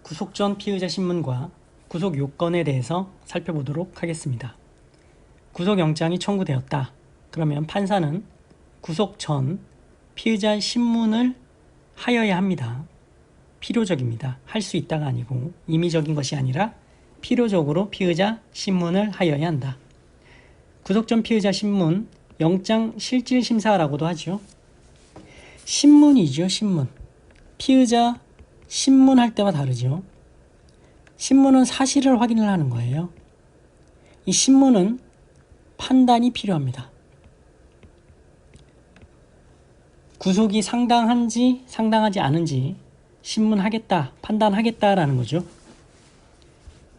구속 전 피의자 신문과 구속 요건에 대해서 살펴보도록 하겠습니다. 구속영장이 청구되었다. 그러면 판사는 구속 전 피의자 신문을 하여야 합니다. 필요적입니다. 할 수 있다가 아니고 임의적인 것이 아니라 필요적으로 피의자 신문을 하여야 한다. 구속 전 피의자 신문, 영장 실질 심사라고도 하죠. 신문이죠, 신문. 피의자 신문할 때와 다르죠. 신문은 사실을 확인을 하는 거예요. 이 신문은 판단이 필요합니다. 구속이 상당한지 상당하지 않은지 신문하겠다, 판단하겠다라는 거죠.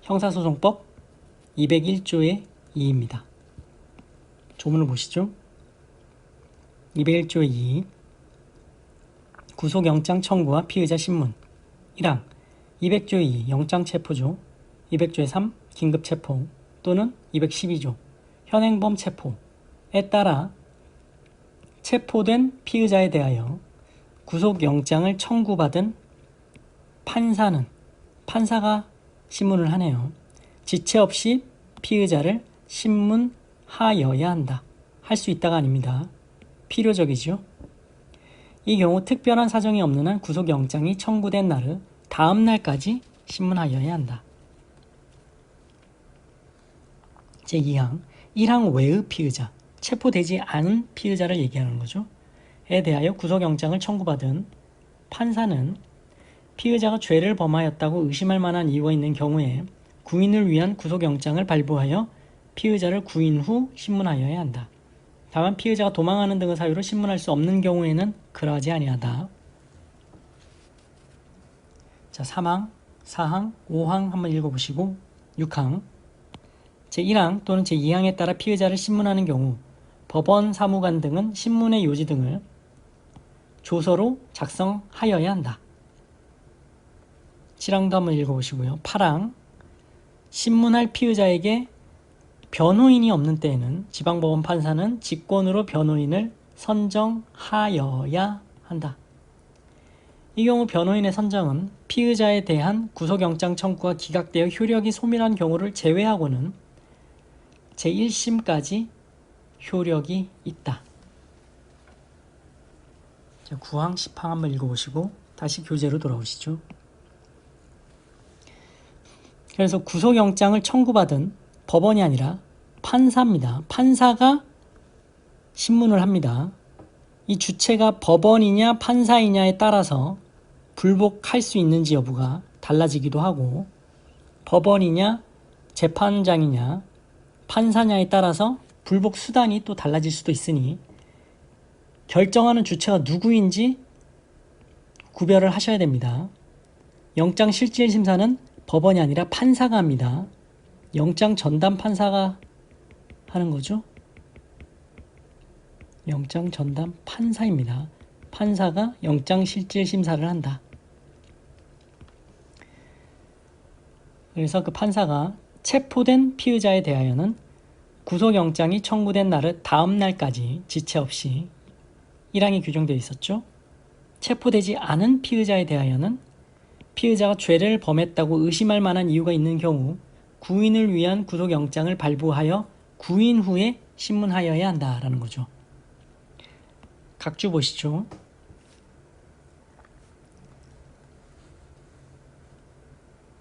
형사소송법 201조의 2입니다. 조문을 보시죠. 201조의 2. 구속영장 청구와 피의자 신문 1항 200조의 2 영장체포조, 200조의 3 긴급체포 또는 212조 현행범 체포에 따라 체포된 피의자에 대하여 구속영장을 청구받은 판사가 신문을 하네요. 지체 없이 피의자를 신문하여야 한다. 할 수 있다가 아닙니다. 필요적이죠. 이 경우 특별한 사정이 없는 한 구속영장이 청구된 날의 다음 날까지 신문하여야 한다. 제2항 1항 외의 피의자, 체포되지 않은 피의자를 얘기하는 거죠. 에 대하여 구속영장을 청구받은 판사는 피의자가 죄를 범하였다고 의심할 만한 이유가 있는 경우에 구인을 위한 구속영장을 발부하여 피의자를 구인 후 신문하여야 한다. 다만 피의자가 도망하는 등의 사유로 신문할 수 없는 경우에는 그러하지 아니하다. 자, 3항, 4항, 5항 한번 읽어보시고 6항 제1항 또는 제2항에 따라 피의자를 신문하는 경우 법원 사무관 등은 신문의 요지 등을 조서로 작성하여야 한다. 7항도 한번 읽어보시고요. 8항 신문할 피의자에게 변호인이 없는 때에는 지방법원 판사는 직권으로 변호인을 선정하여야 한다. 이 경우 변호인의 선정은 피의자에 대한 구속영장 청구가 기각되어 효력이 소멸한 경우를 제외하고는 제1심까지 효력이 있다. 자, 9항, 10항 한번 읽어보시고 다시 교재로 돌아오시죠. 그래서 구속영장을 청구받은 법원이 아니라 판사입니다. 판사가 신문을 합니다. 이 주체가 법원이냐 판사이냐에 따라서 불복할 수 있는지 여부가 달라지기도 하고 법원이냐 재판장이냐 판사냐에 따라서 불복 수단이 또 달라질 수도 있으니 결정하는 주체가 누구인지 구별을 하셔야 됩니다. 영장 실질 심사는 법원이 아니라 판사가 합니다. 영장 전담 판사가 하는 거죠. 영장 전담 판사입니다. 판사가 영장 실질 심사를 한다. 그래서 그 판사가 체포된 피의자에 대하여는 구속영장이 청구된 날의 다음 날까지 지체 없이 1항이 규정되어 있었죠. 체포되지 않은 피의자에 대하여는 피의자가 죄를 범했다고 의심할 만한 이유가 있는 경우 구인을 위한 구속영장을 발부하여 구인 후에 신문하여야 한다라는 거죠. 각주 보시죠.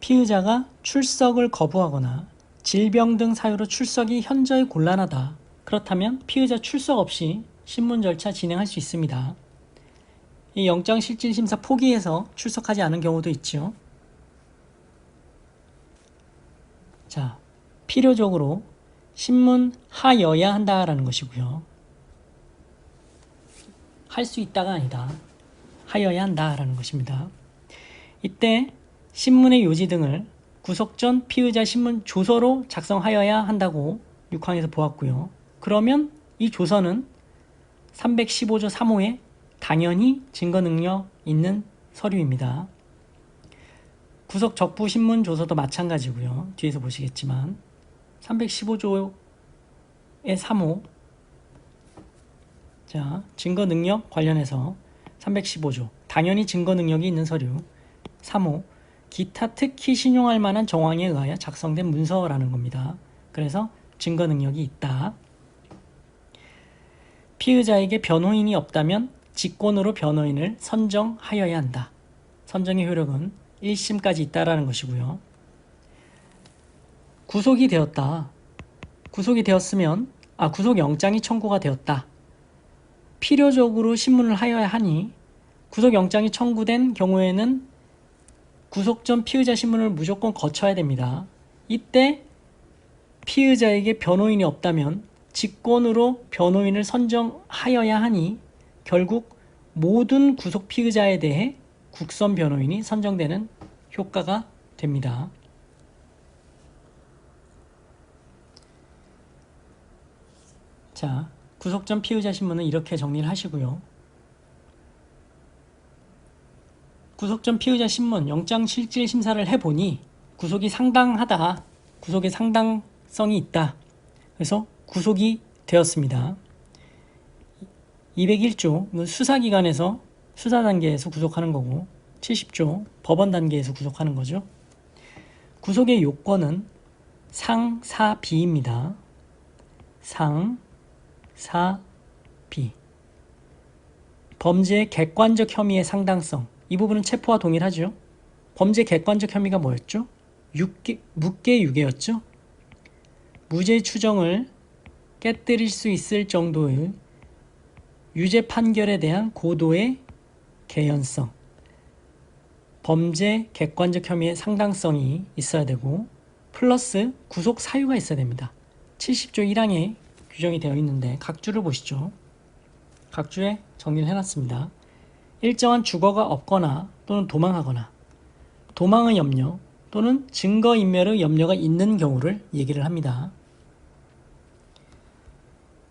피의자가 출석을 거부하거나 질병 등 사유로 출석이 현저히 곤란하다. 그렇다면 피의자 출석 없이 신문 절차 진행할 수 있습니다. 이 영장 실질 심사 포기해서 출석하지 않은 경우도 있죠. 자, 필요적으로 신문하여야 한다라는 것이고요. 할 수 있다가 아니다. 하여야 한다라는 것입니다. 이때 신문의 요지 등을 구속 전 피의자 신문 조서로 작성하여야 한다고 6항에서 보았고요. 그러면 이 조서는 315조 3호에 당연히 증거 능력 있는 서류입니다. 구속 적부 신문 조서도 마찬가지고요. 뒤에서 보시겠지만 315조의 3호 자, 증거 능력 관련해서 315조 당연히 증거 능력이 있는 서류 3호 기타 특히 신용할 만한 정황에 의하여 작성된 문서라는 겁니다. 그래서 증거 능력이 있다. 피의자에게 변호인이 없다면 직권으로 변호인을 선정하여야 한다. 선정의 효력은 1심까지 있다라는 것이고요. 구속이 되었다. 구속이 되었으면 구속영장이 청구가 되었다. 필요적으로 신문을 하여야 하니 구속영장이 청구된 경우에는 구속 전 피의자 신문을 무조건 거쳐야 됩니다. 이때 피의자에게 변호인이 없다면 직권으로 변호인을 선정하여야 하니 결국 모든 구속 피의자에 대해 국선 변호인이 선정되는 효과가 됩니다. 자, 구속 전 피의자 신문은 이렇게 정리를 하시고요. 구속 전 피의자 신문 영장 실질 심사를 해보니 구속이 상당하다. 구속의 상당성이 있다. 그래서 구속이 되었습니다. 201조 수사기관에서 수사 단계에서 구속하는 거고 70조 법원 단계에서 구속하는 거죠. 구속의 요건은 상, 사, 비입니다. 상, 사, 비. 범죄의 객관적 혐의의 상당성. 이 부분은 체포와 동일하죠. 범죄 객관적 혐의가 뭐였죠? 묵계 유괴였죠. 무죄 추정을 깨뜨릴 수 있을 정도의 유죄 판결에 대한 고도의 개연성. 범죄 객관적 혐의의 상당성이 있어야 되고 플러스 구속 사유가 있어야 됩니다. 70조 1항에 규정이 되어 있는데 각주를 보시죠. 각주에 정리를 해놨습니다. 일정한 주거가 없거나 또는 도망하거나 도망의 염려 또는 증거인멸의 염려가 있는 경우를 얘기를 합니다.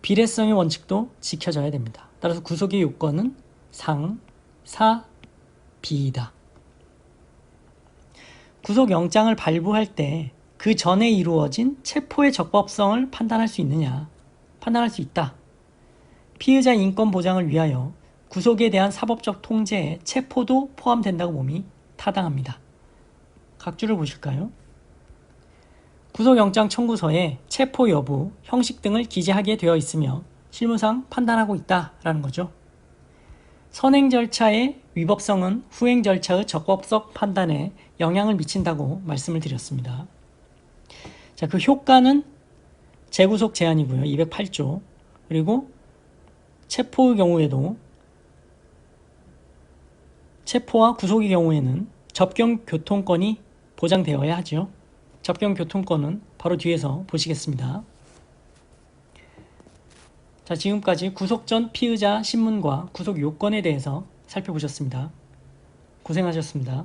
비례성의 원칙도 지켜져야 됩니다. 따라서 구속의 요건은 상, 사, 비이다. 구속영장을 발부할 때 그 전에 이루어진 체포의 적법성을 판단할 수 있느냐? 판단할 수 있다. 피의자 인권 보장을 위하여 구속에 대한 사법적 통제에 체포도 포함된다고 봄이 타당합니다. 각주를 보실까요? 구속영장 청구서에 체포 여부, 형식 등을 기재하게 되어 있으며 실무상 판단하고 있다라는 거죠. 선행 절차의 위법성은 후행 절차의 적법성 판단에 영향을 미친다고 말씀을 드렸습니다. 자, 그 효과는 재구속 제한이고요. 208조. 그리고 체포의 경우에도 체포와 구속의 경우에는 접경 교통권이 보장되어야 하죠. 접경 교통권은 바로 뒤에서 보시겠습니다. 자, 지금까지 구속 전 피의자 신문과 구속 요건에 대해서 살펴보셨습니다. 고생하셨습니다.